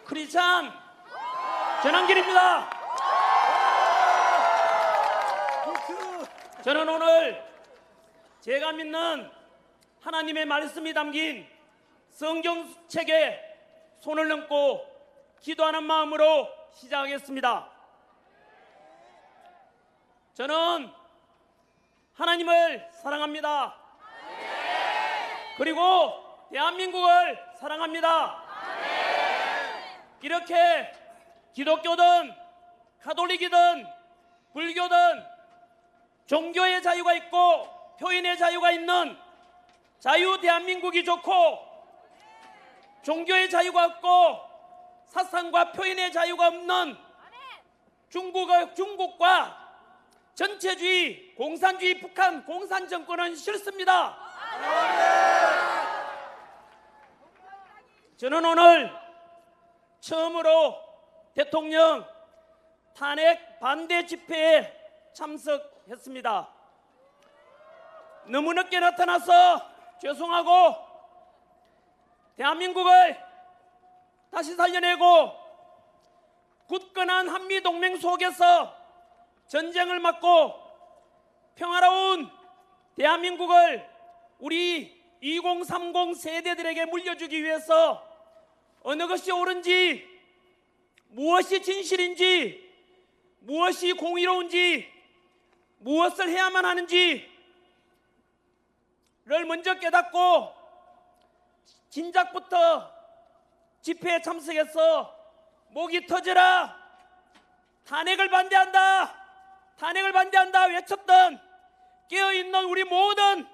크리스찬 전한길입니다. 저는 오늘 제가 믿는 하나님의 말씀이 담긴 성경책에 손을 얹고 기도하는 마음으로 시작하겠습니다. 저는 하나님을 사랑합니다. 그리고 대한민국을 사랑합니다. 이렇게 기독교든 가톨릭이든 불교든 종교의 자유가 있고 표현의 자유가 있는 자유 대한민국이 좋고, 종교의 자유가 없고 사상과 표현의 자유가 없는 중국과 전체주의 공산주의 북한 공산 정권은 싫습니다. 저는 오늘 처음으로 대통령 탄핵 반대 집회에 참석했습니다. 너무 늦게 나타나서 죄송하고, 대한민국을 다시 살려내고 굳건한 한미동맹 속에서 전쟁을 막고 평화로운 대한민국을 우리 2030 세대들에게 물려주기 위해서 어느 것이 옳은지, 무엇이 진실인지, 무엇이 공의로운지, 무엇을 해야만 하는지를 먼저 깨닫고 진작부터 집회에 참석해서 목이 터져라, 탄핵을 반대한다, 탄핵을 반대한다 외쳤던 깨어있는 우리 모든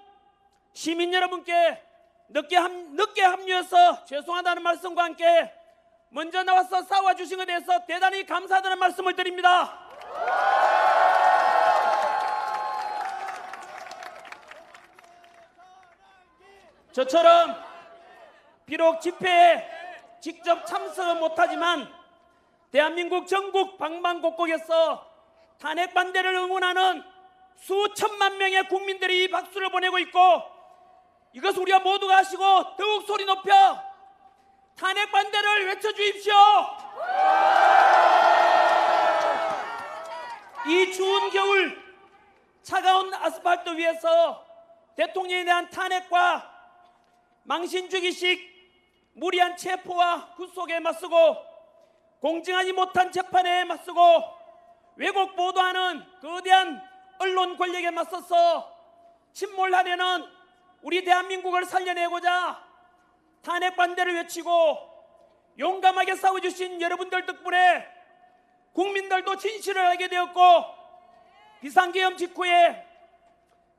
시민 여러분께 늦게 합류해서 죄송하다는 말씀과 함께 먼저 나와서 싸워주신 것에 대해서 대단히 감사하다는 말씀을 드립니다. 저처럼 비록 집회에 직접 참석은 못하지만 대한민국 전국 방방곡곡에서 탄핵 반대를 응원하는 수천만 명의 국민들이 이 박수를 보내고 있고, 이것 우리가 모두가 아시고 더욱 소리 높여 탄핵 반대를 외쳐주십시오. 이 추운 겨울 차가운 아스팔트 위에서 대통령에 대한 탄핵과 망신주기식 무리한 체포와 구속에 맞서고, 공정하지 못한 재판에 맞서고, 왜곡 보도하는 거대한 언론 권력에 맞서서 침몰하려는 우리 대한민국을 살려내고자 탄핵 반대를 외치고 용감하게 싸워주신 여러분들 덕분에 국민들도 진실을 알게 되었고, 비상계엄 직후에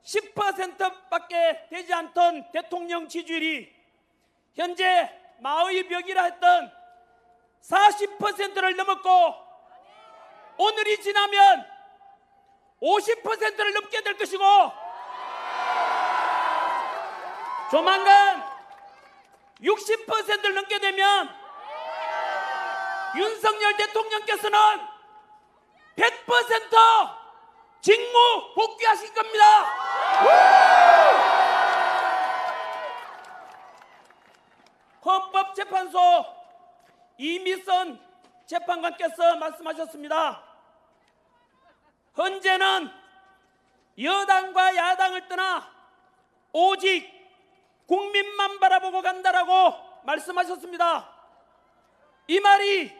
10%밖에 되지 않던 대통령 지지율이 현재 마의 벽이라 했던 40%를 넘었고, 오늘이 지나면 50%를 넘게 될 것이고, 조만간 60%를 넘게 되면 윤석열 대통령께서는 100% 직무 복귀하실 겁니다. 헌법재판소 이미선 재판관께서 말씀하셨습니다. 헌재는 여당과 야당을 떠나 오직 국민만 바라보고 간다라고 말씀하셨습니다. 이 말이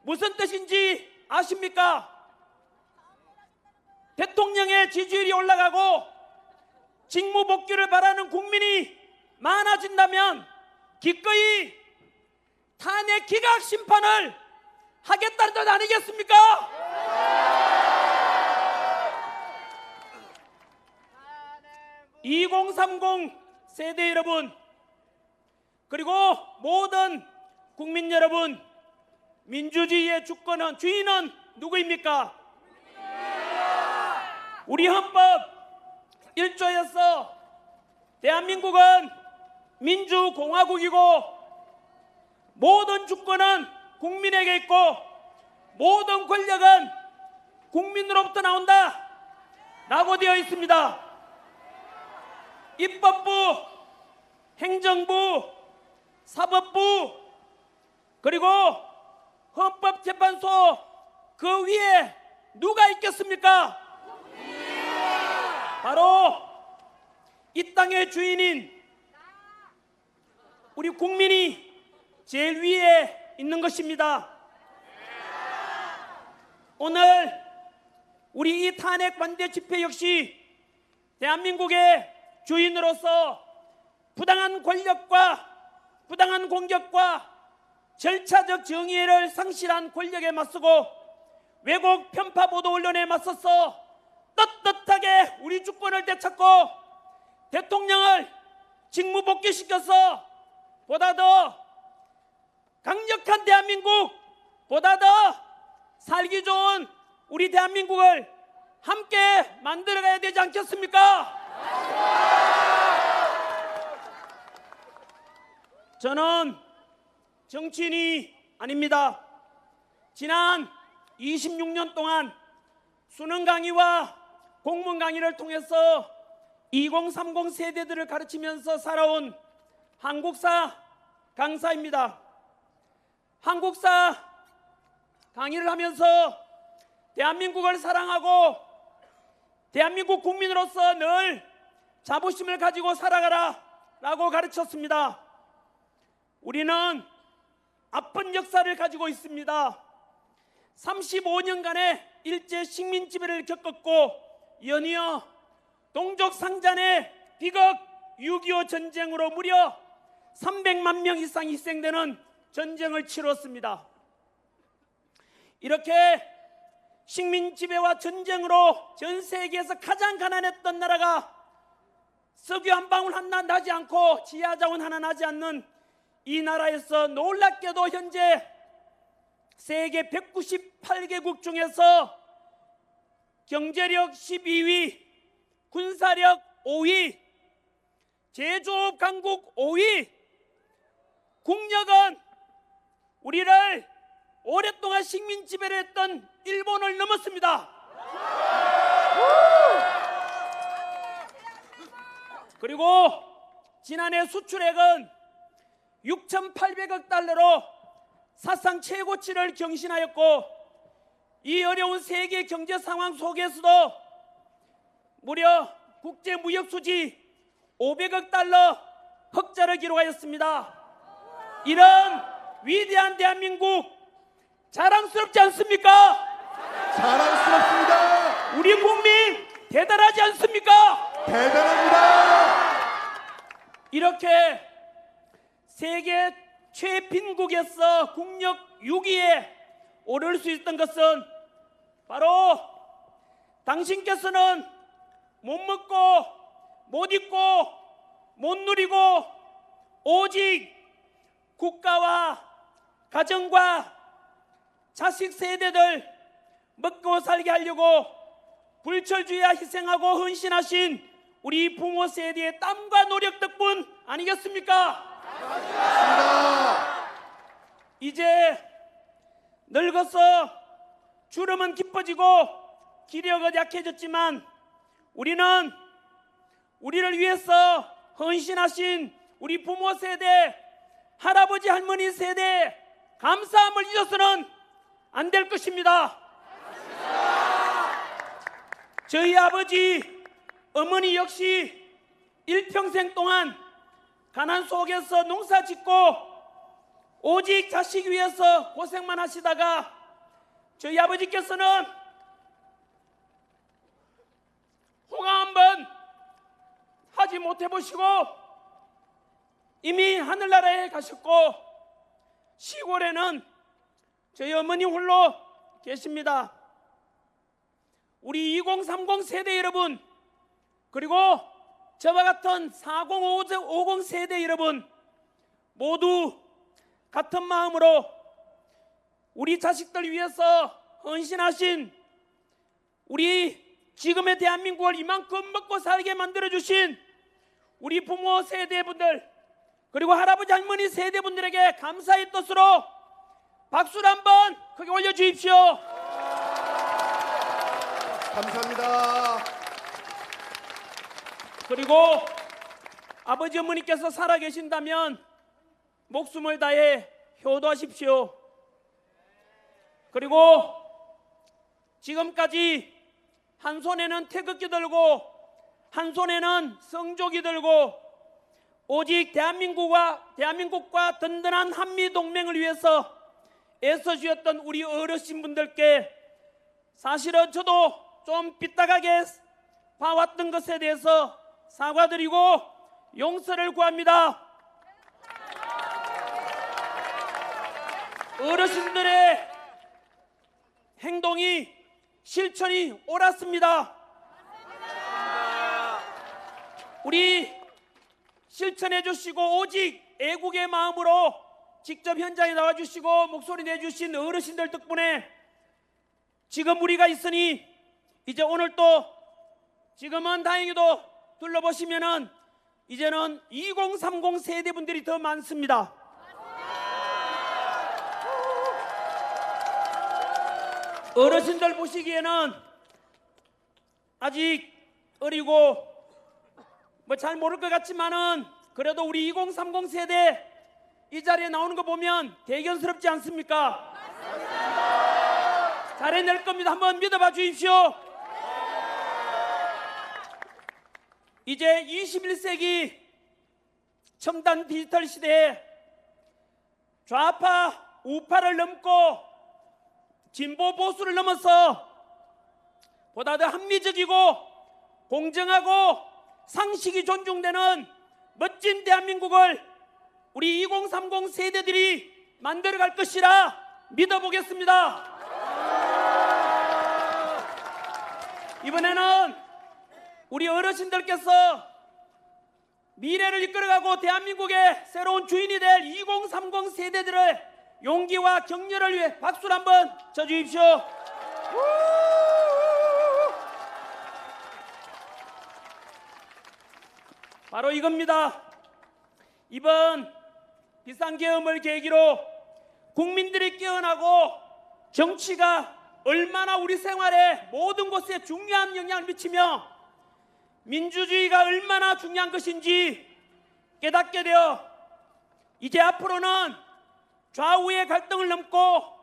무슨 뜻인지 아십니까? 대통령의 지지율이 올라가고 직무 복귀를 바라는 국민이 많아진다면 기꺼이 탄핵 기각 심판을 하겠다는 뜻 아니겠습니까? 2030 세대 여러분, 그리고 모든 국민 여러분, 민주주의의 주인은 누구입니까? 우리 헌법 1조에서 대한민국은 민주공화국이고 모든 주권은 국민에게 있고 모든 권력은 국민으로부터 나온다 라고 되어 있습니다. 입법부, 행정부, 사법부, 그리고 헌법재판소 그 위에 누가 있겠습니까? 바로 이 땅의 주인인 우리 국민이 제일 위에 있는 것입니다. 오늘 우리 이 탄핵 반대 집회 역시 대한민국의 주인으로서 부당한 권력과 부당한 공격과 절차적 정의를 상실한 권력에 맞서고 왜곡 편파 보도 언론에 맞서서 떳떳하게 우리 주권을 되찾고 대통령을 직무 복귀시켜서 보다 더 강력한 대한민국, 보다 더 살기 좋은 우리 대한민국을 함께 만들어가야 되지 않겠습니까? 저는 정치인이 아닙니다. 지난 26년 동안 수능 강의와 공문 강의를 통해서 2030 세대들을 가르치면서 살아온 한국사 강사입니다. 한국사 강의를 하면서 대한민국을 사랑하고 대한민국 국민으로서 늘 자부심을 가지고 살아가라 라고 가르쳤습니다. 우리는 아픈 역사를 가지고 있습니다. 35년간의 일제 식민 지배를 겪었고 연이어 동족 상잔의 비극 6.25 전쟁으로 무려 300만 명 이상 희생되는 전쟁을 치렀습니다. 이렇게 식민 지배와 전쟁으로 전 세계에서 가장 가난했던 나라가 석유 한 방울 하나 나지 않고 지하 자원 하나 나지 않는 이 나라에서 놀랍게도 현재 세계 198개국 중에서 경제력 12위, 군사력 5위, 제조업 강국 5위, 국력은 우리를 오랫동안 식민 지배를 했던 일본을 넘었습니다. 그리고 지난해 수출액은 6,800억 달러로 사상 최고치를 경신하였고 이 어려운 세계 경제 상황 속에서도 무려 국제 무역 수지 500억 달러 흑자를 기록하였습니다. 이런 위대한 대한민국 자랑스럽지 않습니까? 자랑스럽습니다. 우리 국민 대단하지 않습니까? 대단합니다. 이렇게 세계 최빈국에서 국력 6위에 오를 수 있던 것은 바로 당신께서는 못 먹고 못 입고 못 누리고 오직 국가와 가정과 자식 세대들 먹고 살게 하려고 불철주야 희생하고 헌신하신 우리 부모 세대의 땀과 노력 덕분 아니겠습니까? 맞습니다. 이제 늙어서 주름은 깊어지고 기력은 약해졌지만 우리는 우리를 위해서 헌신하신 우리 부모 세대, 할아버지 할머니 세대 감사함을 잊어서는 안 될 것입니다. 저희 아버지, 어머니 역시 일평생 동안 가난 속에서 농사 짓고 오직 자식 위해서 고생만 하시다가 저희 아버지께서는 호강 한번 하지 못해 보시고 이미 하늘나라에 가셨고 시골에는 저희 어머니 홀로 계십니다. 우리 2030 세대 여러분, 그리고 저와 같은 4050 세대 여러분 모두 같은 마음으로 우리 자식들 위해서 헌신하신 우리 지금의 대한민국을 이만큼 먹고 살게 만들어주신 우리 부모 세대분들 그리고 할아버지 할머니 세대분들에게 감사의 뜻으로 박수를 한번 크게 올려주십시오. 감사합니다. 그리고 아버지 어머니께서 살아계신다면 목숨을 다해 효도하십시오. 그리고 지금까지 한 손에는 태극기 들고 한 손에는 성조기 들고 오직 대한민국과 든든한 한미동맹을 위해서 애써주셨던 우리 어르신분들께 사실은 저도 좀 삐딱하게 봐왔던 것에 대해서 사과드리고 용서를 구합니다. 어르신들의 행동이 실천이 옳았습니다. 우리 실천해 주시고 오직 애국의 마음으로 직접 현장에 나와 주시고 목소리 내주신 어르신들 덕분에 지금 우리가 있으니 이제 오늘 또 지금은 다행히도 둘러보시면은 이제는 2030 세대분들이 더 많습니다. 어르신들 보시기에는 아직 어리고 뭐 잘 모를 것 같지만은 그래도 우리 2030 세대 이 자리에 나오는 거 보면 대견스럽지 않습니까? 잘해낼 겁니다. 한번 믿어봐 주십시오. 이제 21세기 첨단 디지털 시대에 좌파 우파를 넘고 진보 보수를 넘어서 보다 더 합리적이고 공정하고 상식이 존중되는 멋진 대한민국을 우리 2030 세대들이 만들어갈 것이라 믿어보겠습니다. 이번에는 우리 어르신들께서 미래를 이끌어가고 대한민국의 새로운 주인이 될 2030 세대들의 용기와 격려를 위해 박수를 한번 쳐주십시오. 바로 이겁니다. 이번 비상계엄을 계기로 국민들이 깨어나고 정치가 얼마나 우리 생활의 모든 곳에 중요한 영향을 미치며 민주주의가 얼마나 중요한 것인지 깨닫게 되어 이제 앞으로는 좌우의 갈등을 넘고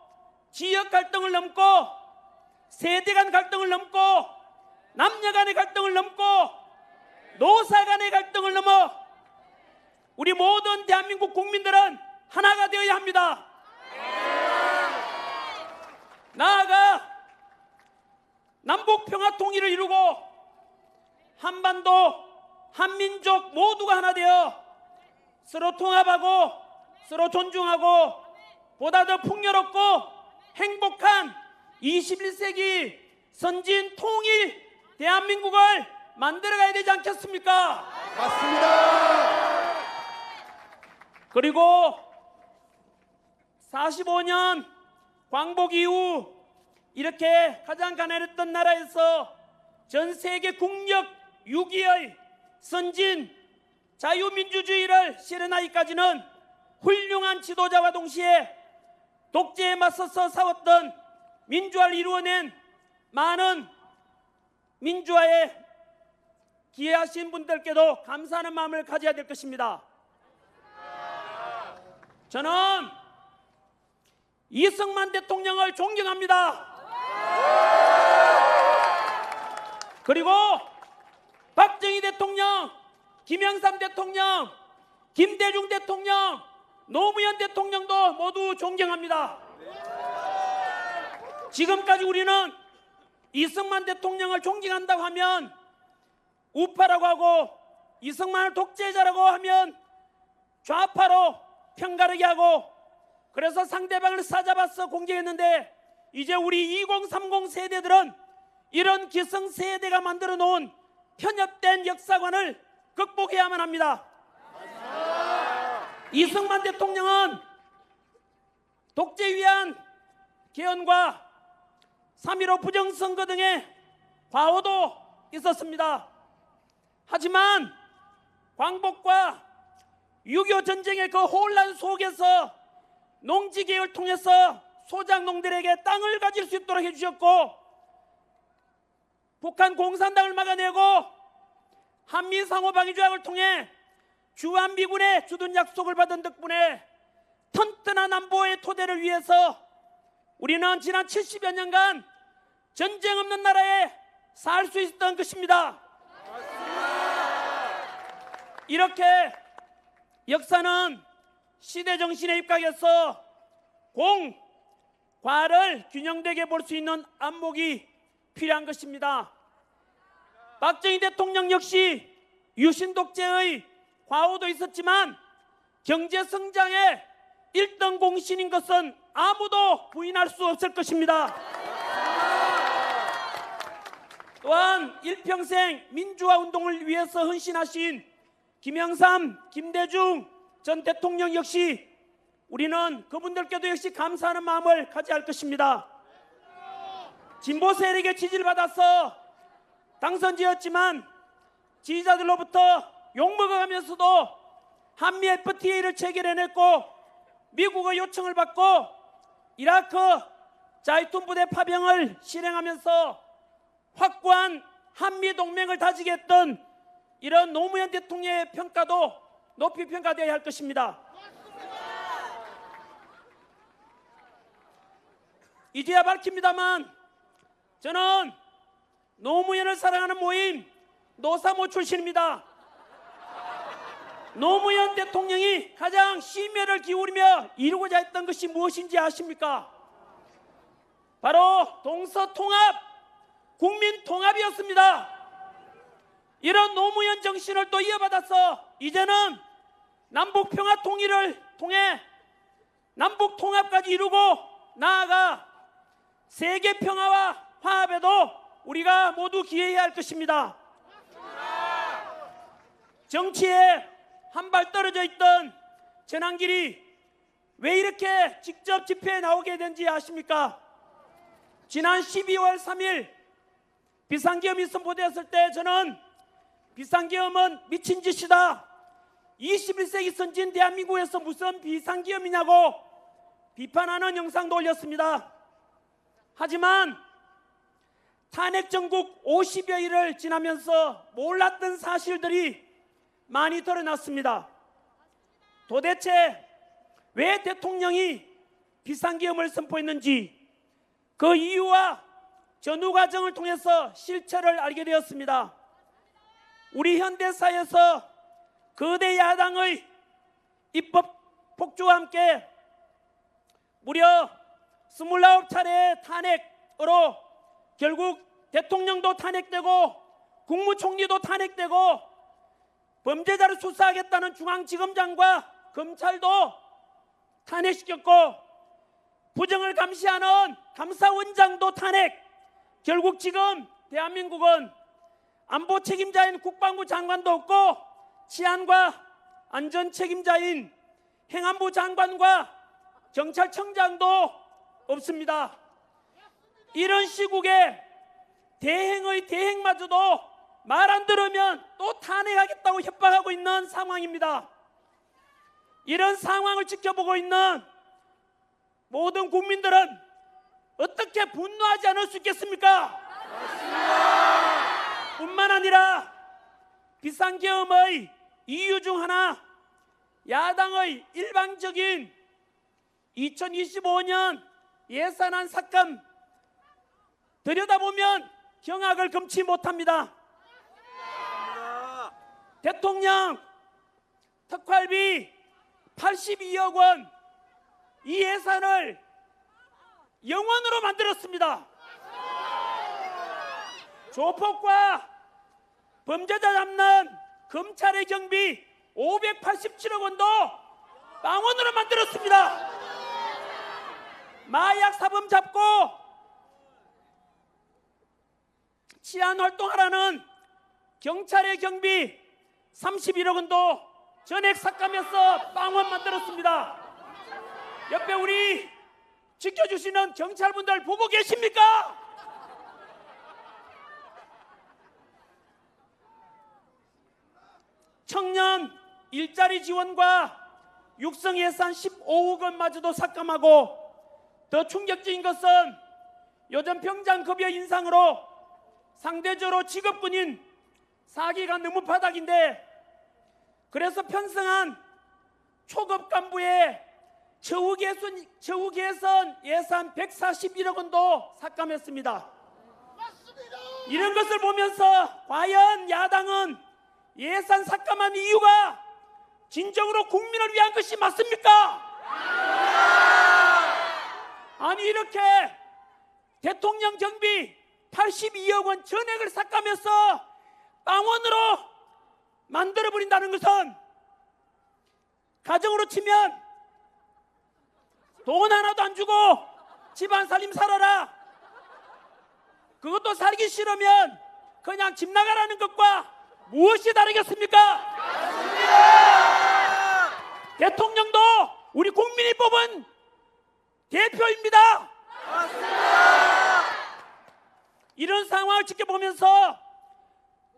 지역 갈등을 넘고 세대 간 갈등을 넘고 남녀 간의 갈등을 넘고 노사 간의 갈등을 넘어 우리 모든 대한민국 국민들은 하나가 되어야 합니다. 나아가 남북 평화 통일을 이루고 한반도 한민족 모두가 하나 되어 서로 통합하고 서로 존중하고 보다 더 풍요롭고 행복한 21세기 선진 통일 대한민국을 만들어가야 되지 않겠습니까? 맞습니다. 그리고 45년 광복 이후 이렇게 가장 가난했던 나라에서 전 세계 국력 6위의 선진 자유민주주의를 실현하기까지는 훌륭한 지도자와 동시에 독재에 맞서서 싸웠던 민주화를 이루어낸 많은 민주화에 기여하신 분들께도 감사하는 마음을 가져야 될 것입니다. 저는 이승만 대통령을 존경합니다. 그리고 박정희 대통령, 김영삼 대통령, 김대중 대통령, 노무현 대통령도 모두 존경합니다. 지금까지 우리는 이승만 대통령을 존경한다고 하면 우파라고 하고 이승만을 독재자라고 하면 좌파로 편가르게 하고 그래서 상대방을 사잡아서 공격했는데 이제 우리 2030 세대들은 이런 기성세대가 만들어 놓은 편협된 역사관을 극복해야만 합니다. 이승만 대통령은 독재 위한 개헌과 3.15 부정선거 등의 과오도 있었습니다. 하지만 광복과 6.25 전쟁의 그 혼란 속에서 농지개혁을 통해서 소작농들에게 땅을 가질 수 있도록 해주셨고 북한 공산당을 막아내고 한미 상호방위조약을 통해 주한미군의 주둔 약속을 받은 덕분에 튼튼한 안보의 토대를 위해서 우리는 지난 70여 년간 전쟁 없는 나라에 살 수 있었던 것입니다. 이렇게 역사는 시대 정신에 입각해서 공, 과를 균형되게 볼 수 있는 안목이 필요한 것입니다. 박정희 대통령 역시 유신 독재의 과오도 있었지만 경제 성장의 1등 공신인 것은 아무도 부인할 수 없을 것입니다. 또한 일평생 민주화 운동을 위해서 헌신하신 김영삼, 김대중 전 대통령 역시 우리는 그분들께도 역시 감사하는 마음을 가져야 할 것입니다. 진보 세력의 지지를 받아서 당선되었지만 지지자들로부터 욕먹어가면서도 한미 FTA를 체결해냈고 미국의 요청을 받고 이라크 자이툰 부대 파병을 실행하면서 확고한 한미 동맹을 다지게 했던 이런 노무현 대통령의 평가도 높이 평가되어야 할 것입니다. 이제야 밝힙니다만 저는 노무현을 사랑하는 모임 노사모 출신입니다. 노무현 대통령이 가장 심혈을 기울이며 이루고자 했던 것이 무엇인지 아십니까? 바로 동서통합, 국민통합이었습니다. 이런 노무현 정신을 또 이어받아서 이제는 남북평화 통일을 통해 남북통합까지 이루고 나아가 세계평화와 화합에도 우리가 모두 기여해야 할 것입니다. 정치에 한 발 떨어져 있던 전한길이 왜 이렇게 직접 집회에 나오게 된지 아십니까? 지난 12월 3일 비상계엄이 선포되었을 때 저는 비상계엄은 미친 짓이다, 21세기 선진 대한민국에서 무슨 비상계엄이냐고 비판하는 영상도 올렸습니다. 하지만 탄핵 정국 50여일을 지나면서 몰랐던 사실들이 많이 드러났습니다. 도대체 왜 대통령이 비상계엄을 선포했는지 그 이유와 전후 과정을 통해서 실체를 알게 되었습니다. 우리 현대사에서 거대 야당의 입법 폭주와 함께 무려 29차례의 탄핵으로 결국 대통령도 탄핵되고 국무총리도 탄핵되고 범죄자를 수사하겠다는 중앙지검장과 검찰도 탄핵시켰고 부정을 감시하는 감사원장도 탄핵. 결국 지금 대한민국은 안보 책임자인 국방부 장관도 없고 치안과 안전 책임자인 행안부 장관과 경찰청장도 없습니다. 이런 시국에 대행의 대행마저도 말 안 들으면 또 탄핵하겠다고 협박하고 있는 상황입니다. 이런 상황을 지켜보고 있는 모든 국민들은 어떻게 분노하지 않을 수 있겠습니까? 맞습니다. 뿐만 아니라 비상계엄의 이유 중 하나, 야당의 일방적인 2025년 예산안 삭감, 들여다보면 경악을 금치 못합니다. 대통령 특활비 82억 원, 이 예산을 영원으로 만들었습니다. 조폭과 범죄자 잡는 검찰의 경비 587억 원도 빵원으로 만들었습니다. 마약 사범 잡고 치안 활동하라는 경찰의 경비 31억 원도 전액 삭감해서 빵원 만들었습니다. 옆에 우리 지켜주시는 경찰분들 보고 계십니까? 청년 일자리 지원과 육성 예산 15억 원마저도 삭감하고, 더 충격적인 것은 요즘 병장 급여 인상으로 상대적으로 직업군인 사기가 너무 바닥인데, 그래서 편성한 초급 간부의 처우 개선 예산 141억 원도 삭감했습니다. 이런 것을 보면서 과연 야당은 예산 삭감한 이유가 진정으로 국민을 위한 것이 맞습니까? 아니, 이렇게 대통령 경비 82억 원 전액을 삭감해서 빵원으로 만들어버린다는 것은 가정으로 치면 돈 하나도 안 주고 집안 살림 살아라, 그것도 살기 싫으면 그냥 집 나가라는 것과 무엇이 다르겠습니까? 대통령도 우리 국민이 뽑은 대표입니다. 이런 상황을 지켜보면서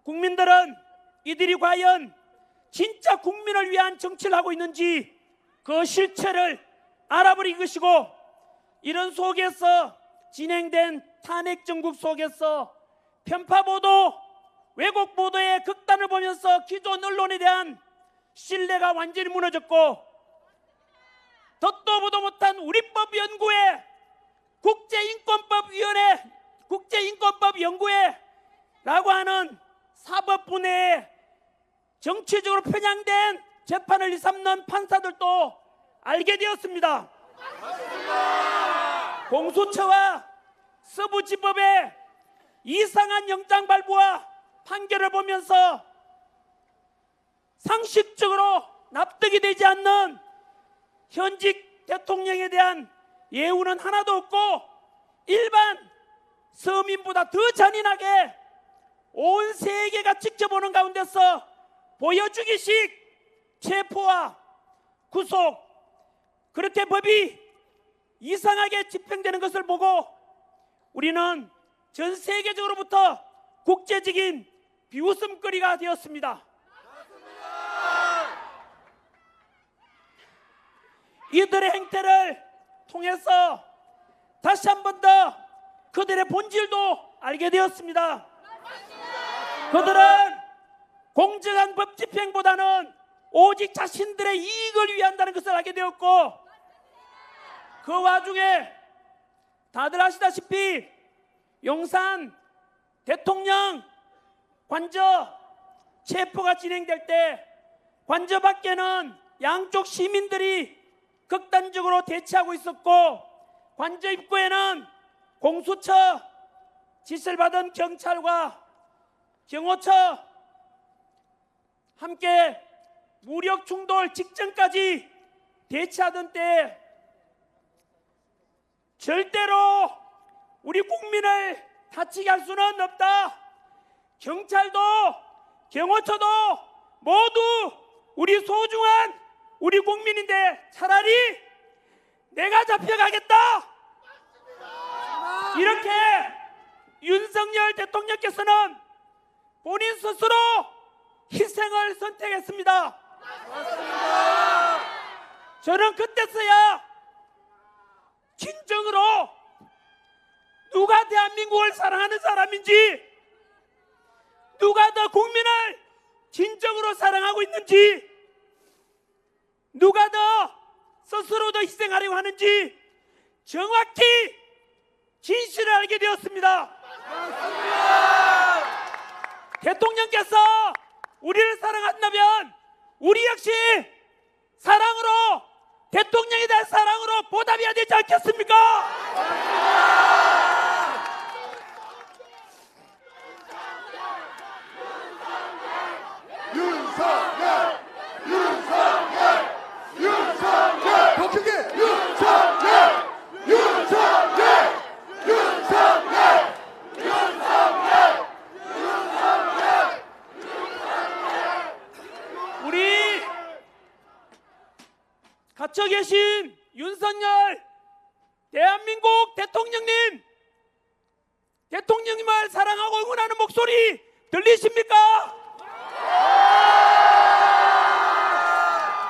국민들은 이들이 과연 진짜 국민을 위한 정치를 하고 있는지 그 실체를 알아버린 것이고, 이런 속에서 진행된 탄핵 정국 속에서 편파보도, 왜곡보도의 극단을 보면서 기존 언론에 대한 신뢰가 완전히 무너졌고, 듣도 보도 못한 우리법연구회, 국제인권법연구회라고 하는 사법부 내에 정치적으로 편향된 재판을 일삼는 판사들도 알게 되었습니다. 공수처와 서부지법의 이상한 영장 발부와 판결을 보면서 상식적으로 납득이 되지 않는 현직 대통령에 대한 예우는 하나도 없고, 일반 서민보다 더 잔인하게 온 세계가 지켜보는 가운데서 보여주기식 체포와 구속, 그렇게 법이 이상하게 집행되는 것을 보고 우리는 전 세계적으로부터 국제적인 비웃음거리가 되었습니다. 이들의 행태를 통해서 다시 한 번 더 그들의 본질도 알게 되었습니다. 그들은 공정한 법 집행보다는 오직 자신들의 이익을 위한다는 것을 알게 되었고, 그 와중에 다들 아시다시피 용산 대통령 관저 체포가 진행될 때 관저 밖에는 양쪽 시민들이 극단적으로 대치하고 있었고, 관저 입구에는 공수처 지시를 받은 경찰과 경호처 함께 무력 충돌 직전까지 대치하던 때 절대로 우리 국민을 다치게 할 수는 없다. 경찰도 경호처도 모두 우리 소중한 우리 국민인데 차라리 내가 잡혀가겠다, 이렇게 윤석열 대통령께서는 본인 스스로 희생을 선택했습니다. 저는 그때서야 진정으로 누가 대한민국을 사랑하는 사람인지, 누가 더 국민을 진정으로 사랑하고 있는지, 누가 더 스스로도 희생하려고 하는지 정확히 진실을 알게 되었습니다. 대통령께서 우리를 사랑한다면 우리 역시 사랑으로, 대통령에 대한 사랑으로 보답해야 되지 않겠습니까? 윤석열! 윤석열! 윤석열! 더 크게! 윤석열! 윤석열! 윤석열! 윤석열! 윤석열! 우리 갇혀 계신 윤석열 대한민국 대통령님을 사랑하고 응원하는 목소리 들리십니까?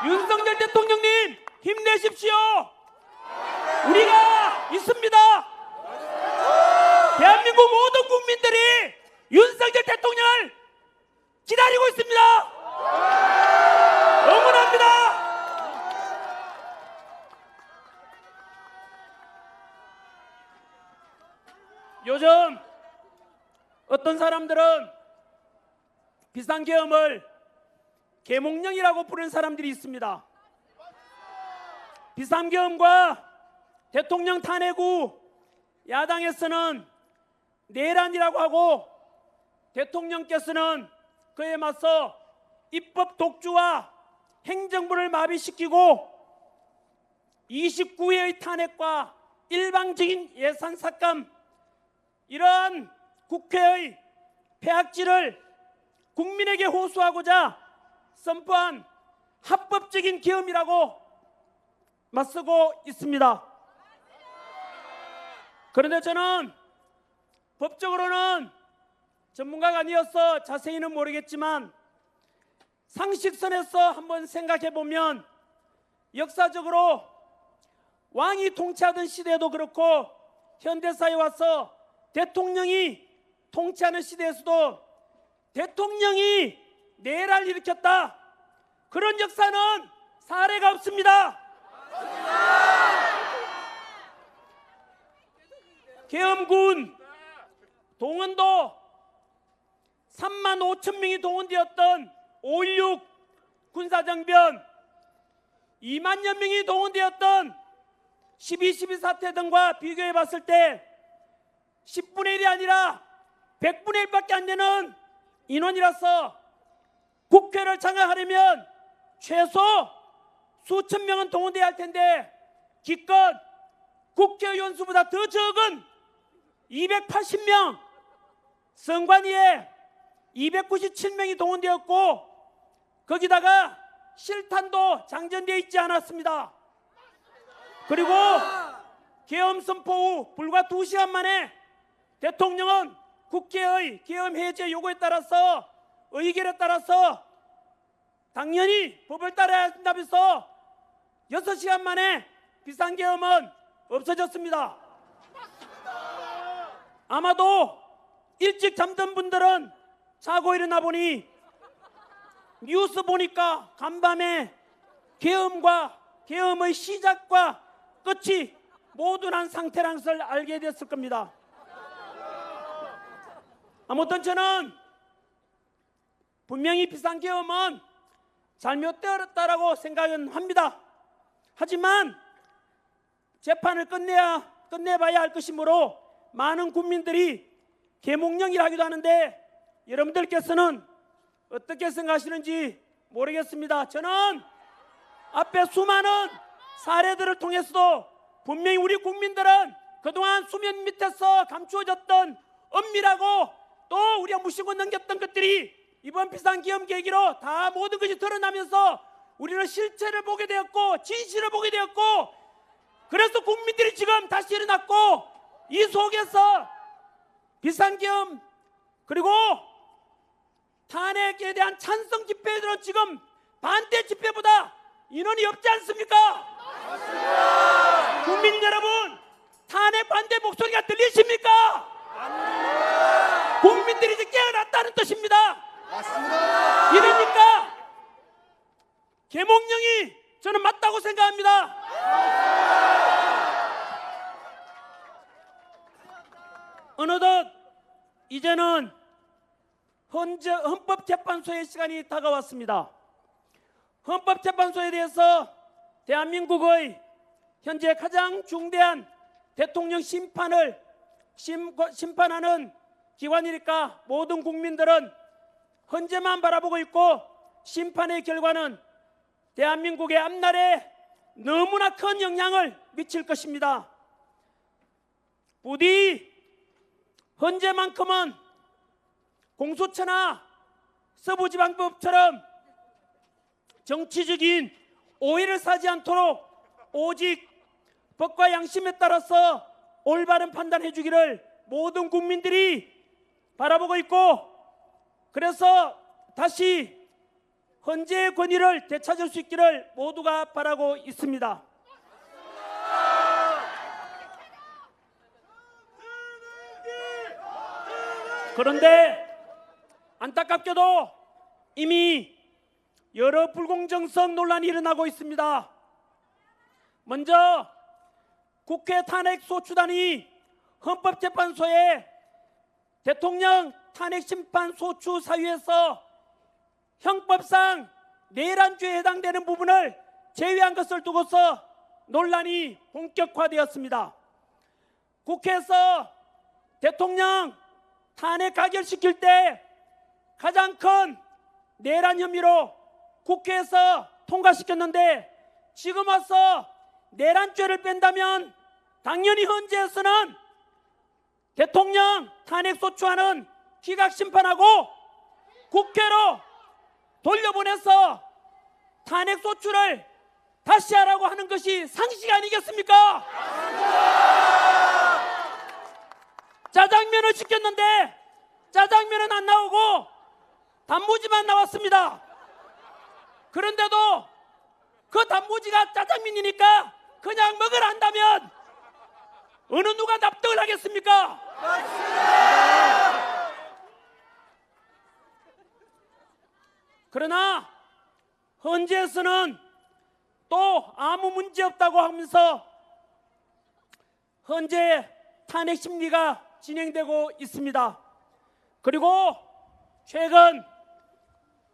윤석열 대통령님 힘내십시오. 우리가 있습니다. 대한민국 모든 국민들이 윤석열 대통령을 기다리고 있습니다. 응원합니다. 요즘 어떤 사람들은 비상계엄을 계몽령이라고 부르는 사람들이 있습니다. 비상계엄과 대통령 탄핵 후 야당에서는 내란이라고 하고 대통령께서는 그에 맞서 입법 독주와 행정부를 마비시키고 29회의 탄핵과 일방적인 예산 삭감, 이러한 국회의 폐악질을 국민에게 호소하고자 선포한 합법적인 계엄이라고 맞서고 있습니다. 그런데 저는 법적으로는 전문가가 아니어서 자세히는 모르겠지만 상식선에서 한번 생각해 보면 역사적으로 왕이 통치하던 시대에도 그렇고 현대사에 와서 대통령이 통치하는 시대에서도 대통령이 내란을 일으켰다, 그런 역사는 사례가 없습니다. 계엄군 동원도 3만 5천 명이 동원되었던 5.16 군사정변, 2만여 명이 동원되었던 12.12 사태 등과 비교해 봤을 때 10분의 1이 아니라 100분의 1밖에 안 되는 인원이라서 국회를 장악하려면 최소 수천 명은 동원돼야 할 텐데 기껏 국회의원 수보다 더 적은 280명, 선관위에 297명이 동원되었고 거기다가 실탄도 장전되어 있지 않았습니다. 그리고 계엄 선포 후 불과 2시간 만에 대통령은 국회의 계엄 해제 요구에 따라서 의결에 따라서 당연히 법을 따라야 한다면서 6시간 만에 비상계엄은 없어졌습니다. 아마도 일찍 잠든 분들은 자고 일어나 보니 뉴스 보니까 간밤에 계엄과 계엄의 시작과 끝이 모두 난 상태라는 것을 알게 됐을 겁니다. 아무튼 저는 분명히 비상계엄은 잘못되었다라고 생각은 합니다. 하지만 재판을 끝내봐야 할 것이므로 많은 국민들이 계몽령이라 하기도 하는데 여러분들께서는 어떻게 생각하시는지 모르겠습니다. 저는 앞에 수많은 사례들을 통해서도 분명히 우리 국민들은 그동안 수면 밑에서 감추어졌던 엄밀하고 또 우리가 무시고 넘겼던 것들이 이번 비상계엄 계기로 다 모든 것이 드러나면서 우리는 실체를 보게 되었고 진실을 보게 되었고, 그래서 국민들이 지금 다시 일어났고 이 속에서 비상계엄 그리고 탄핵에 대한 찬성 집회들은 지금 반대 집회보다 인원이 없지 않습니까? 맞습니다. 국민 여러분, 탄핵 반대 목소리가 들리십니까? 맞습니다. 국민들이 이제 깨어났다는 뜻입니다. 맞습니다. 이러니까 계몽령이 저는 맞다고 생각합니다. 어느덧 이제는 헌법재판소의 시간이 다가왔습니다. 헌법재판소에 대해서 대한민국의 현재 가장 중대한 대통령 심판을 심판하는 기관이니까 모든 국민들은 헌재만 바라보고 있고 심판의 결과는 대한민국의 앞날에 너무나 큰 영향을 미칠 것입니다. 부디 헌재만큼은 공수처나 서부지방법처럼 정치적인 오해를 사지 않도록 오직 법과 양심에 따라서 올바른 판단해 주기를 모든 국민들이 바라보고 있고, 그래서 다시 헌재의 권위를 되찾을 수 있기를 모두가 바라고 있습니다. 그런데 안타깝게도 이미 여러 불공정성 논란이 일어나고 있습니다. 먼저 국회 탄핵 소추단이 헌법재판소의 대통령 탄핵심판 소추 사유에서 형법상 내란죄에 해당되는 부분을 제외한 것을 두고서 논란이 본격화되었습니다. 국회에서 대통령 탄핵 가결시킬 때 가장 큰 내란 혐의로 국회에서 통과시켰는데, 지금 와서 내란죄를 뺀다면 당연히 헌재에서는 대통령 탄핵 소추안은 기각심판하고 국회로 돌려보내서 탄핵 소추를 다시 하라고 하는 것이 상식 아니겠습니까? 짜장면을 시켰는데 짜장면은 안 나오고 단무지만 나왔습니다. 그런데도 그 단무지가 짜장면이니까 그냥 먹으라 한다면 어느 누가 납득을 하겠습니까? 그러나 헌재에서는 또 아무 문제 없다고 하면서 헌재 탄핵 심리가 진행되고 있습니다. 그리고 최근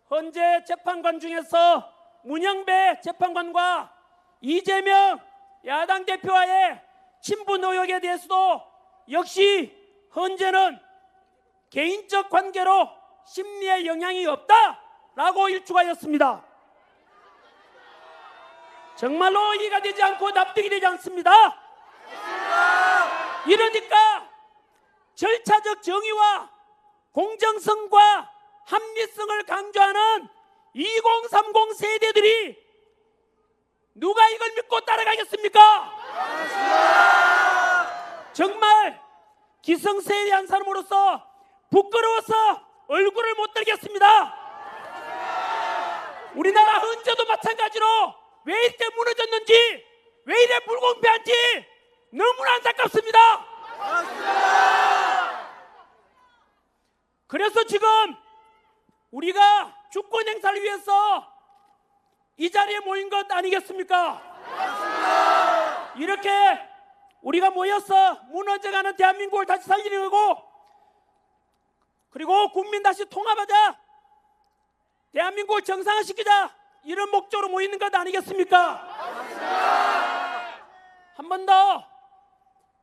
헌재 재판관 중에서 문영배 재판관과 이재명 야당 대표와의 친분 의혹에 대해서도 역시 헌재는 개인적 관계로 심리에 영향이 없다라고 일축하였습니다. 정말로 이해가 되지 않고 납득이 되지 않습니다. 이러니까 절차적 정의와 공정성과 합리성을 강조하는 2030 세대들이 누가 이걸 믿고 따라가겠습니까? 정말 기성세대에 한 사람으로서 부끄러워서 얼굴을 못 들겠습니다. 우리나라 헌재도 마찬가지로 왜 이렇게 무너졌는지, 왜 이래 불공평한지 너무나 안타깝습니다. 그래서 지금 우리가 주권 행사를 위해서 이 자리에 모인 것 아니겠습니까? 이렇게 우리가 모여서 무너져가는 대한민국을 다시 살리려고, 그리고 국민 다시 통합하자, 대한민국을 정상화시키자, 이런 목적으로 모이는 것 아니겠습니까? 한 번 더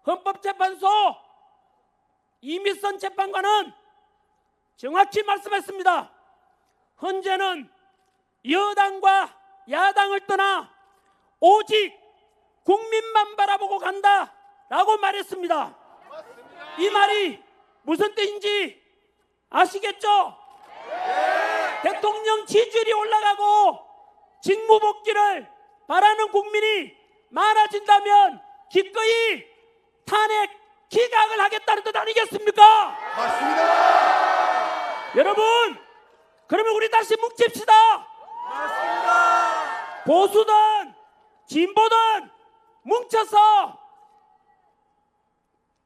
헌법재판소 이미선 재판관은 정확히 말씀했습니다. 헌재는 여당과 야당을 떠나 오직 국민만 바라보고 간다라고 말했습니다. 이 말이 무슨 뜻인지 아시겠죠? 대통령 지지율이 올라가고 직무복귀를 바라는 국민이 많아진다면 기꺼이 탄핵 기각을 하겠다는 뜻 아니겠습니까? 맞습니다. 여러분, 그러면 우리 다시 뭉칩시다. 맞습니다. 보수든 진보든 뭉쳐서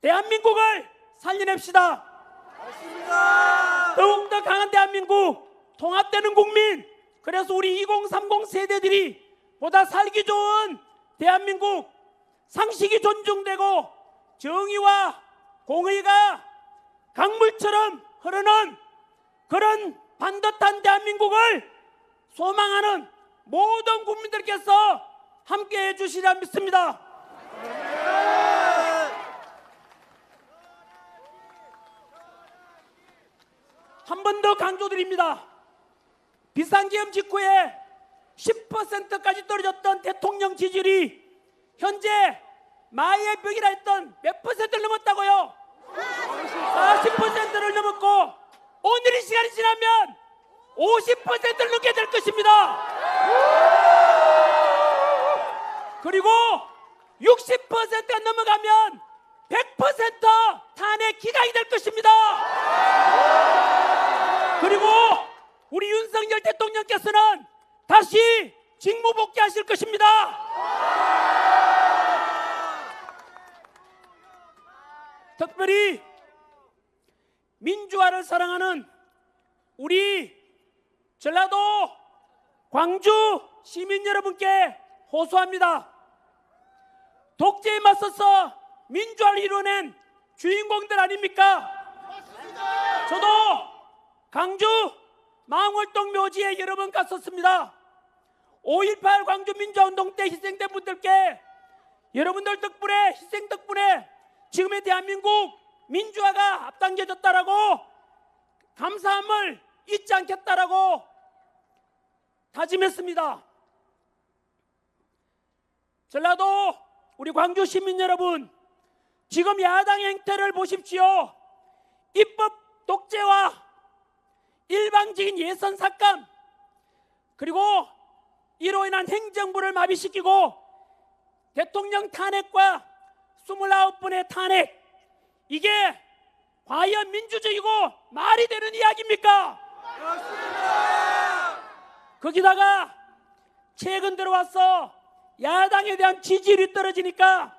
대한민국을 살려냅시다. 맞습니다. 더욱더 강한 대한민국, 통합되는 국민, 그래서 우리 2030 세대들이 보다 살기 좋은 대한민국, 상식이 존중되고 정의와 공의가 강물처럼 흐르는 그런 반듯한 대한민국을 소망하는 모든 국민들께서 함께해 주시리라 믿습니다. 한 번 더 강조드립니다. 비상계엄 직후에 10%까지 떨어졌던 대통령 지지율이 현재 마의 벽이라 했던 몇 퍼센트를 넘었다고요? 40%를 넘었고 오늘 이 시간이 지나면 50%를 넘게 될 것입니다. 그리고 60%가 넘어가면 100% 탄핵 기각이 될 것입니다. 그리고 우리 윤석열 대통령께서는 다시 직무복귀하실 것입니다. 특별히 민주화를 사랑하는 우리 전라도 광주 시민 여러분께 호소합니다. 독재에 맞서서 민주화를 이뤄낸 주인공들 아닙니까? 저도 광주 망월동 묘지에 여러 번 갔었습니다. 5.18 광주 민주화운동 때 희생된 분들께 여러분들 덕분에, 희생 덕분에 지금의 대한민국 민주화가 앞당겨졌다라고 감사함을 잊지 않겠다라고 다짐했습니다. 전라도 우리 광주 시민 여러분, 지금 야당의 행태를 보십시오. 입법 독재와 일방적인 예선 삭감, 그리고 이로 인한 행정부를 마비시키고 대통령 탄핵과 29번의 탄핵, 이게 과연 민주적이고 말이 되는 이야기입니까? 그렇습니다. 거기다가 최근 들어와서 야당에 대한 지지율이 떨어지니까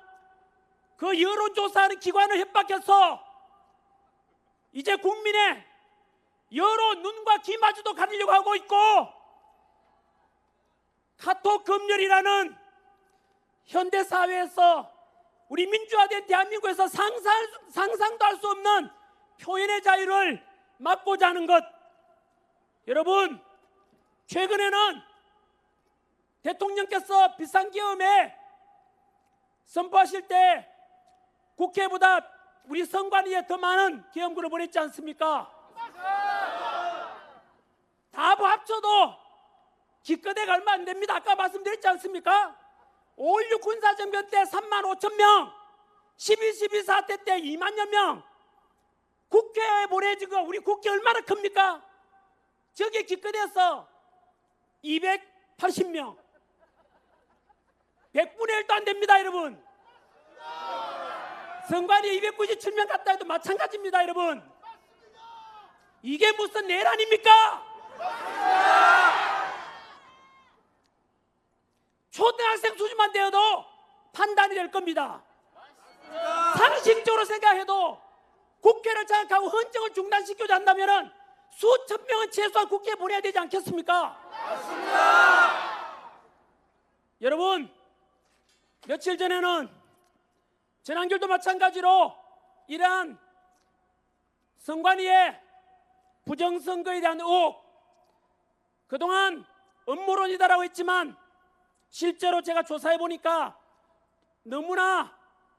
그 여론조사하는 기관을 협박해서 이제 국민의 여러 눈과 귀마저도 가리려고 하고 있고, 카톡 검열이라는 현대사회에서 우리 민주화된 대한민국에서 상상도 할 수 없는 표현의 자유를 막고자 하는 것, 여러분, 최근에는 대통령께서 비상계엄에 선포하실 때 국회보다 우리 선관위에 더 많은 계엄군을 보냈지 않습니까? 다 합쳐도 기껏해가 얼마 안 됩니다. 아까 말씀드렸지 않습니까? 5.16 군사정변 때 35,000명, 12.12 사태 때 2만여 명, 국회에 보내진 거, 우리 국회 얼마나 큽니까? 저게 기껏해서 280명, 100분의 1도 안 됩니다, 여러분. 선관위 297명 갔다 해도 마찬가지입니다, 여러분. 이게 무슨 내란입니까? 초등학생 수준만 되어도 판단이 될 겁니다. 상식적으로 생각해도 국회를 장악하고 헌정을 중단시키고자 한다면 수천 명은 최소한 국회에 보내야 되지 않겠습니까? 여러분, 며칠 전에는 전한길도 마찬가지로 이러한 선관위의 부정선거에 대한 의혹, 그동안 음모론이다라고 했지만 실제로 제가 조사해 보니까 너무나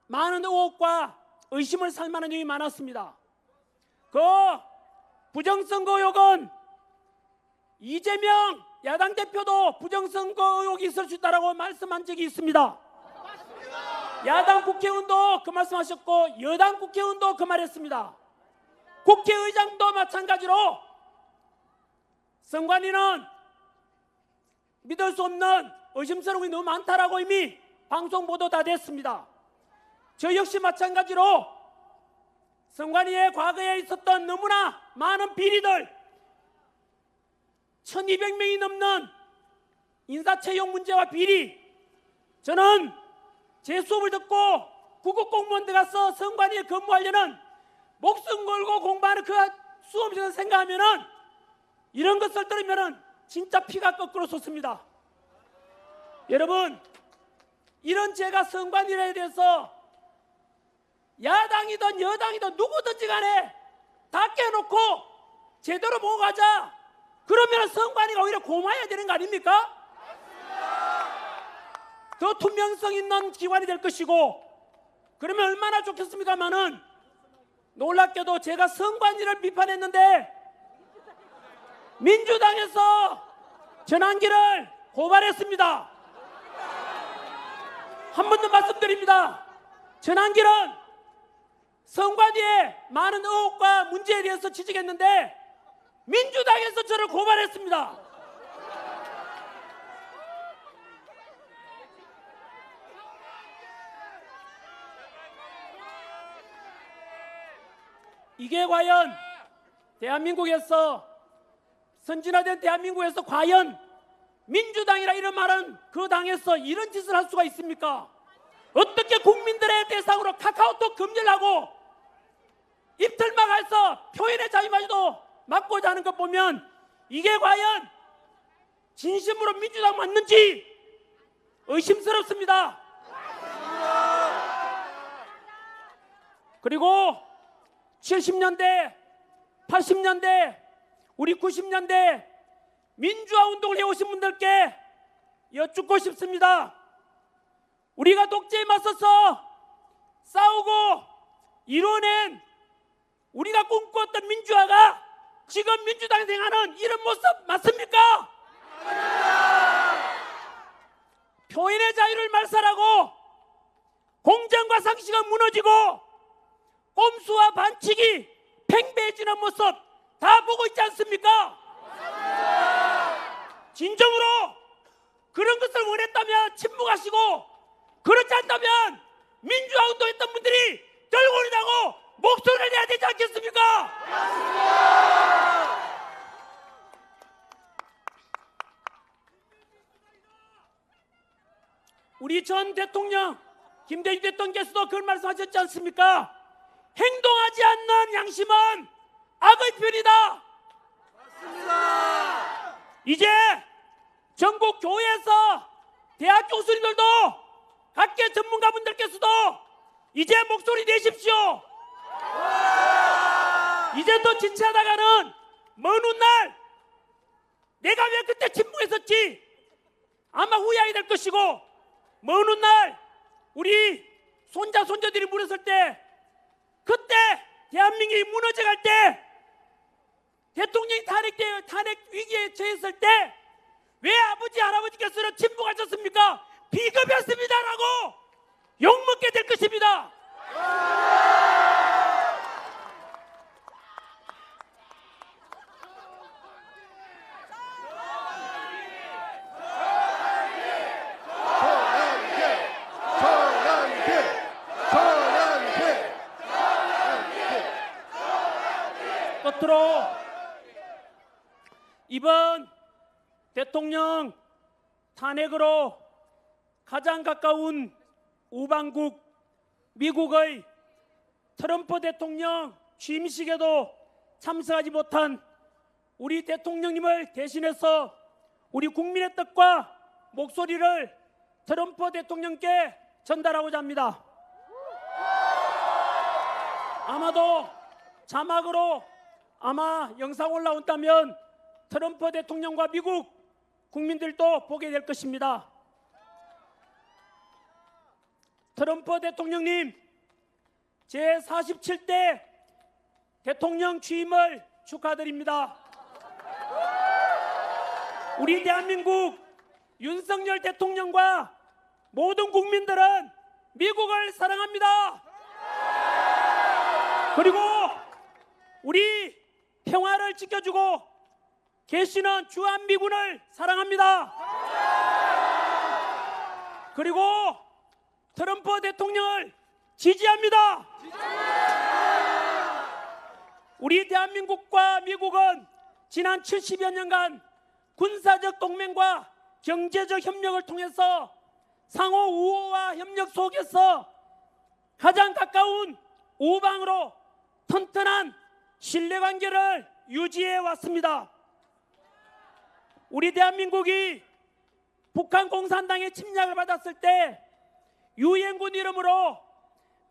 많은 의혹과 의심을 살 만한 내용이 많았습니다. 그 부정선거 의혹은 이재명 야당 대표도 부정선거 의혹이 있을 수 있다고 말씀한 적이 있습니다. 야당 국회의원도 그 말씀하셨고 여당 국회의원도 그 말했습니다. 국회의장도 마찬가지로 선관위는 믿을 수 없는 의심스러운 게 너무 많다라고 이미 방송 보도 다 됐습니다. 저 역시 마찬가지로 선관위의 과거에 있었던 너무나 많은 비리들, 1200명이 넘는 인사채용 문제와 비리, 저는 제 수업을 듣고 구급 공무원들 가서 선관위에 근무하려는 목숨 걸고 공부하는 그 수업을 생각하면은 이런 것을 들으면은 진짜 피가 거꾸로 솟습니다. 여러분, 이런 제가 선관위에 대해서 야당이든 여당이든 누구든지 간에 다 깨놓고 제대로 보고 가자. 그러면 선관위가 오히려 고마워야 되는 거 아닙니까? 더 투명성 있는 기관이 될 것이고, 그러면 얼마나 좋겠습니까마는 놀랍게도 제가 선관위를 비판했는데 민주당에서 전한길을 고발했습니다. 한 번 더 말씀드립니다. 전한길은 선관위의 많은 의혹과 문제에 대해서 지적했는데 민주당에서 저를 고발했습니다. 이게 과연 대한민국에서, 선진화된 대한민국에서 과연 민주당이라 이런 말은 그 당에서 이런 짓을 할 수가 있습니까? 어떻게 국민들의 대상으로 카카오톡 금지하고 입틀막해서 표현의 자유마저도 막고자 하는 것 보면 이게 과연 진심으로 민주당 맞는지 의심스럽습니다. 그리고 70년대, 80년대, 우리 90년대 민주화 운동을 해오신 분들께 여쭙고 싶습니다. 우리가 독재에 맞서서 싸우고 이뤄낸 우리가 꿈꾸었던 민주화가 지금 민주당이 행하는 이런 모습 맞습니까? 표현의 자유를 말살하고 공정과 상식은 무너지고 꼼수와 반칙이 팽배해지는 모습 다 보고 있지 않습니까? 진정으로 그런 것을 원했다면 침묵하시고, 그렇지 않다면 민주화 운동했던 분들이 들고 일어나고 목소리를 내야 되지 않겠습니까? 우리 전 대통령 김대중 대통령께서도 그런 말씀하셨지 않습니까? 행동하지 않는 양심은 악의 편이다. 맞습니다. 이제 전국 교회에서 대학 교수님들도 각계 전문가분들께서도 이제 목소리 내십시오. 이제 또 지체하다가는 먼 훗날 내가 왜 그때 침묵했었지 아마 후회하게 될 것이고, 먼 훗날 우리 손자 손자들이 물었을 때, 그때 대한민국이 무너져갈 때, 대통령이 탄핵 위기에 처했을 때 왜 아버지 할아버지께서는 침묵하셨습니까? 비겁했습니다라고 욕먹게 될 것입니다. 끝으로 이번 대통령 탄핵으로 가장 가까운 우방국 미국의 트럼프 대통령 취임식에도 참석하지 못한 우리 대통령님을 대신해서 우리 국민의 뜻과 목소리를 트럼프 대통령께 전달하고자 합니다. 아마도 자막으로 아마 영상 올라온다면 트럼프 대통령과 미국 국민들도 보게 될 것입니다. 트럼프 대통령님, 제47대 대통령 취임을 축하드립니다. 우리 대한민국 윤석열 대통령과 모든 국민들은 미국을 사랑합니다. 그리고 우리 평화를 지켜주고 계시는 주한미군을 사랑합니다. 그리고 트럼프 대통령을 지지합니다. 우리 대한민국과 미국은 지난 70여 년간 군사적 동맹과 경제적 협력을 통해서 상호 우호와 협력 속에서 가장 가까운 우방으로 튼튼한 신뢰관계를 유지해 왔습니다. 우리 대한민국이 북한 공산당의 침략을 받았을 때 유엔군 이름으로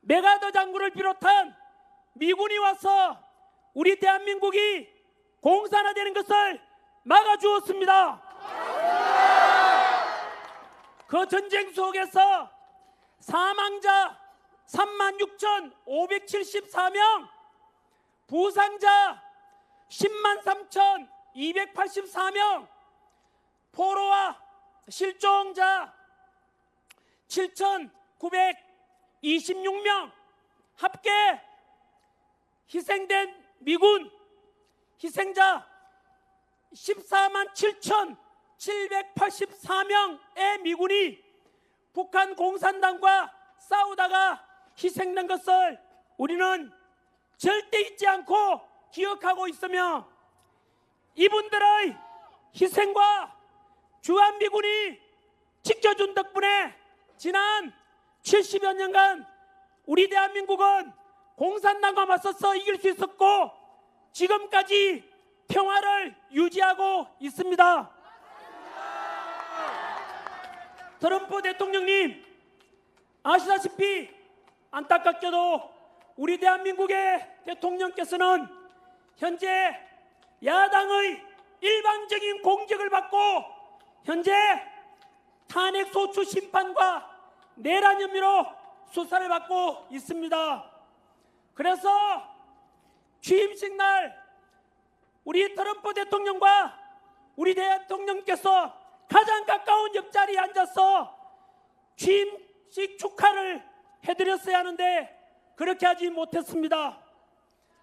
메가더 장군을 비롯한 미군이 와서 우리 대한민국이 공산화되는 것을 막아주었습니다. 그 전쟁 속에서 사망자 36,574명, 부상자 103,284명, 포로와 실종자 7,926명, 합계 희생된 미군 희생자 147,784명의 미군이 북한 공산당과 싸우다가 희생된 것을 우리는 절대 잊지 않고 기억하고 있으며, 이분들의 희생과 주한미군이 지켜준 덕분에 지난 70여 년간 우리 대한민국은 공산당과 맞서서 이길 수 있었고 지금까지 평화를 유지하고 있습니다. 트럼프 대통령님, 아시다시피 안타깝게도 우리 대한민국의 대통령께서는 현재 야당의 일방적인 공격을 받고 현재 탄핵 소추 심판과 내란 혐의로 수사를 받고 있습니다. 그래서 취임식 날 우리 트럼프 대통령과 우리 대통령께서 가장 가까운 옆자리에 앉아서 취임식 축하를 해드렸어야 하는데 그렇게 하지 못했습니다.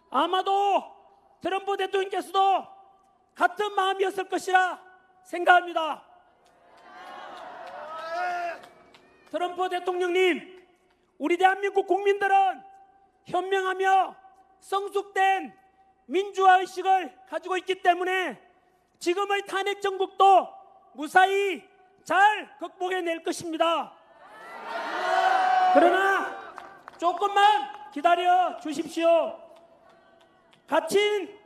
아마도 트럼프 대통령께서도 같은 마음이었을 것이라 생각합니다. 트럼프 대통령님, 우리 대한민국 국민들은 현명하며 성숙된 민주화의식을 가지고 있기 때문에 지금의 탄핵 정국도 무사히 잘 극복해낼 것입니다. 그러나 조금만 기다려 주십시오. 갇힌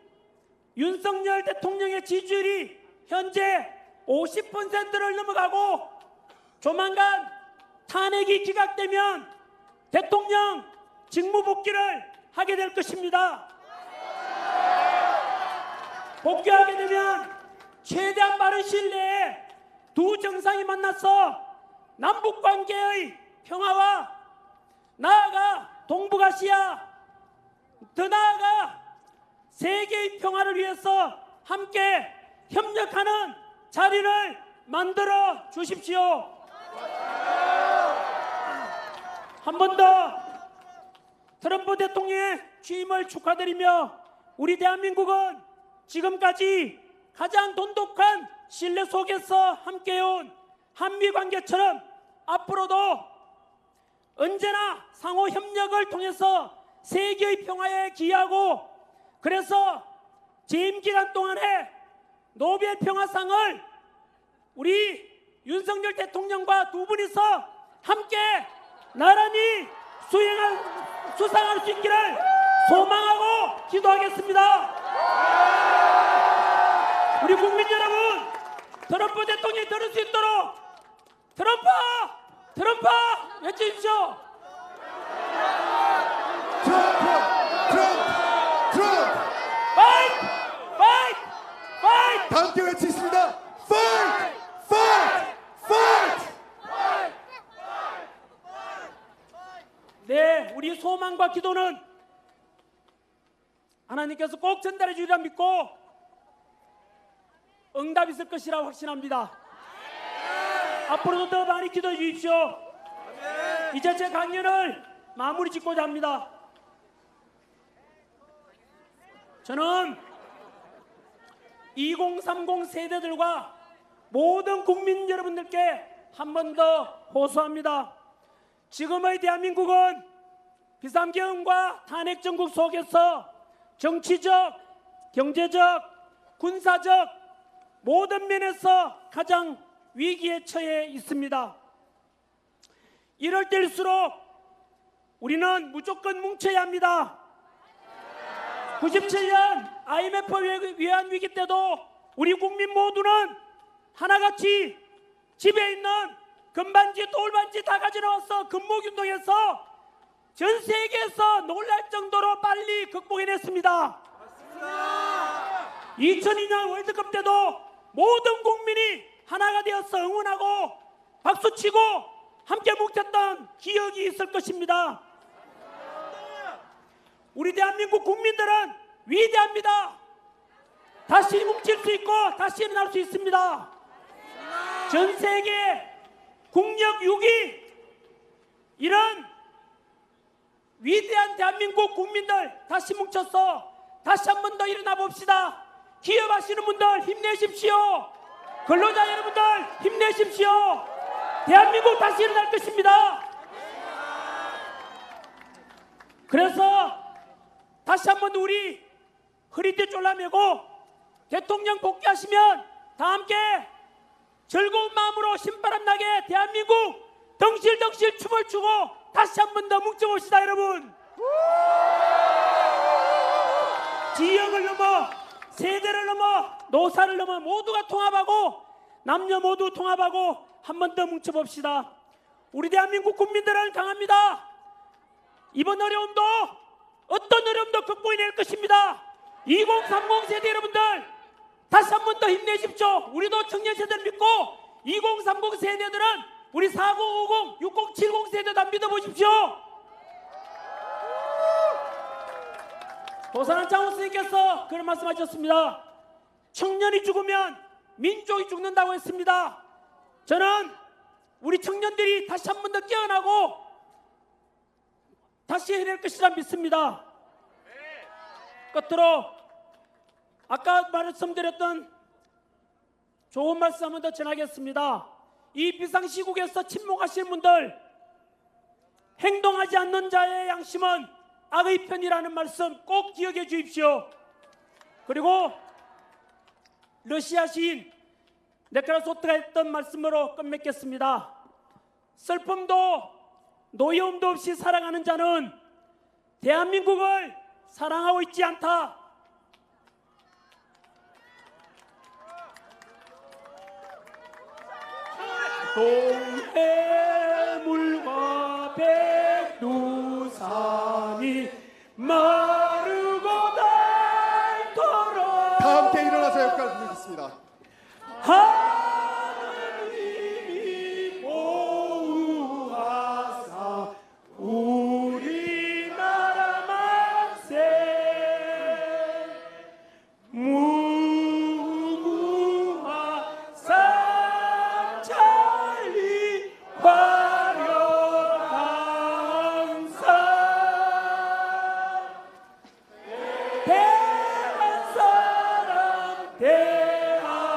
윤석열 대통령의 지지율이 현재 50%를 넘어가고 조만간 탄핵이 기각되면 대통령 직무 복귀를 하게 될 것입니다. 복귀하게 되면 최대한 빠른 시일 내에 두 정상이 만나서 남북 관계의 평화와 나아가 동북아시아, 더 나아가 세계의 평화를 위해서 함께 협력하는 자리를 만들어 주십시오. 한 번 더 트럼프 대통령의 취임을 축하드리며 우리 대한민국은 지금까지 가장 돈독한 신뢰 속에서 함께해온 한미관계처럼 앞으로도 언제나 상호 협력을 통해서 세계의 평화에 기여하고, 그래서 재임 기간 동안에 노벨 평화상을 우리 윤석열 대통령과 두 분이서 함께 나란히 수상할 수 있기를 소망하고 기도하겠습니다. 우리 국민 여러분, 트럼프 대통령이 들을 수 있도록 트럼프! 트럼프! 외쳐주십시오. 트럼프! 파이트! 파이트! 파이트! 다 함께 외치겠습니다. 파이트! 파이트! 파이트! 네, 우리 소망과 기도는 하나님께서 꼭 전달해 주리라 믿고 응답 있을 것이라 확신합니다. 앞으로도 더 많이 기도해 주십시오. 이제 제 강연을 마무리 짓고자 합니다. 저는 2030 세대들과 모든 국민 여러분들께 한 번 더 호소합니다. 지금의 대한민국은 비상계엄과 탄핵 정국 속에서 정치적, 경제적, 군사적 모든 면에서 가장 위기에 처해 있습니다. 이럴 때일수록 우리는 무조건 뭉쳐야 합니다. 97년 IMF 외환 위기 때도 우리 국민 모두는 하나같이 집에 있는 금반지, 돌반지 다 가져나와서 금목운동해서 전 세계에서 놀랄 정도로 빨리 극복해냈습니다. 2002년 월드컵 때도 모든 국민이 하나가 되어서 응원하고 박수치고 함께 뭉쳤던 기억이 있을 것입니다. 우리 대한민국 국민들은 위대합니다. 다시 뭉칠 수 있고 다시 일어날 수 있습니다. 전 세계 국력 6위, 이런 위대한 대한민국 국민들 다시 뭉쳐서 다시 한 번 더 일어나 봅시다. 기업하시는 분들 힘내십시오. 근로자 여러분들 힘내십시오. 대한민국 다시 일어날 것입니다. 그래서 다시 한 번 우리 허리띠 졸라매고 대통령 복귀하시면 다 함께 즐거운 마음으로 신바람 나게 대한민국 덩실덩실 춤을 추고 다시 한 번 더 뭉쳐봅시다. 여러분, 지역을 넘어 세대를 넘어 노사를 넘어 모두가 통합하고 남녀 모두 통합하고 한 번 더 뭉쳐봅시다. 우리 대한민국 국민들은 강합니다. 이번 어려움도 어떤 어려움도 극복해낼 것입니다. 2030 세대 여러분들 다시 한 번 더 힘내십시오. 우리도 청년 세대를 믿고 2030 세대들은 우리 4950, 6070 세대도 안 믿어보십시오. 도산한 장로스님께서 그런 말씀하셨습니다. 청년이 죽으면 민족이 죽는다고 했습니다. 저는 우리 청년들이 다시 한 번 더 깨어나고 다시 해낼 것이라 믿습니다. 끝으로 아까 말씀드렸던 좋은 말씀 한 번 더 전하겠습니다. 이 비상시국에서 침묵하시는 분들, 행동하지 않는 자의 양심은 악의 편이라는 말씀 꼭 기억해 주십시오. 그리고 러시아 시인 네크라소트가 했던 말씀으로 끝맺겠습니다. 슬픔도 노여움도 없이 사랑하는 자는 대한민국을 사랑하고 있지 않다. 동해물과 백두산이 마르고 닳도록 다 함께 일어나서 역할 부르겠습니다. 하느님이 보호하사 우리나라 만세 무궁화 삼천리 화려한 산 대한 사랑 대한으로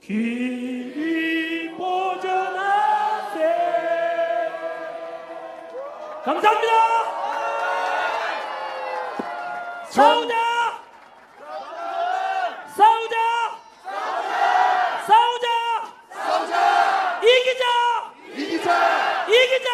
길이 보전하세. 감사합니다. 싸우자! 싸우자! 싸우자! 싸우자! 이기자! 이기자! 이기자!